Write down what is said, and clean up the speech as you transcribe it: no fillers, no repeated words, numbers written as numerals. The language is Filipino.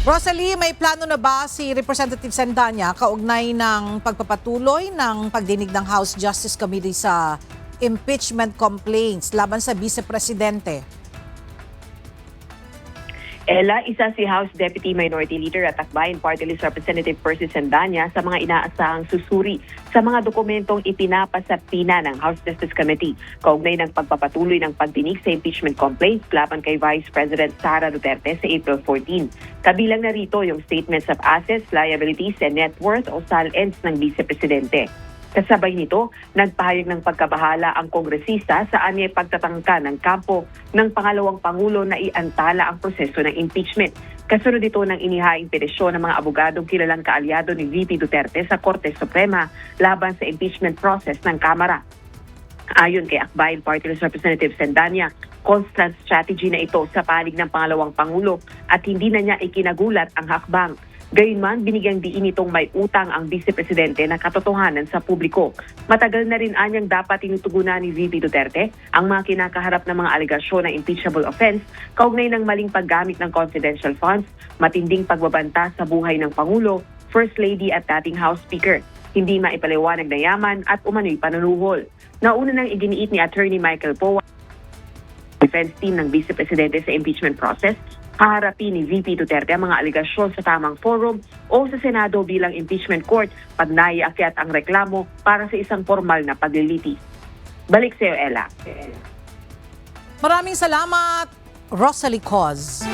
Rosalie, may plano na ba si Representative Sandanya kaugnay ng pagpapatuloy ng pagdinig ng House Justice Committee sa impeachment complaints laban sa Vice Presidente? Ella, isa si House Deputy Minority Leader at Akbayan Party List Representative Percy Sandanya sa mga inaasahang susuri sa mga dokumentong ipinapasapina ng House Justice Committee kaugnay ng pagpapatuloy ng pagdinig sa impeachment complaints laban kay Vice President Sara Duterte sa April 14. Kabilang na rito yung Statements of Assets, Liabilities and Net Worth o SALNs ng Vice Presidente. Kasabay nito, nagpahayag ng pagkabahala ang kongresista sa anyay pagtatangka ng kampo ng pangalawang Pangulo na iantala ang proseso ng impeachment. Kasunod ito ng inihaing petisyon ng mga abogadong kilalang kaalyado ni VP Duterte sa Korte Suprema laban sa impeachment process ng Kamara. Ayon kay Akbayan Party List Representative Sandanya, constant strategy na ito sa panig ng pangalawang Pangulo at hindi na niya ikinagulat ang hakbang. Gayunman, binigyang diin itong may utang ang Vice Presidente na katotohanan sa publiko. Matagal na rin anyang dapat tinutugunan ni VP Duterte ang mga kinakaharap ng mga alegasyon ng impeachable offense kaugnay ng maling paggamit ng confidential funds, matinding pagbabanta sa buhay ng Pangulo, First Lady at dating House Speaker, hindi maipaliwanag na yaman at umano'y panunuhol. Nauna nang iginiit ni Attorney Michael Poa, defense team ng Vice Presidente sa impeachment process, haharapin ni VP Duterte ang mga aligasyon sa tamang forum o sa Senado bilang impeachment court pag naiakyat ang reklamo para sa isang formal na paglilitis. Balik sa iyo, Ella. Maraming salamat, Rosalie Coz.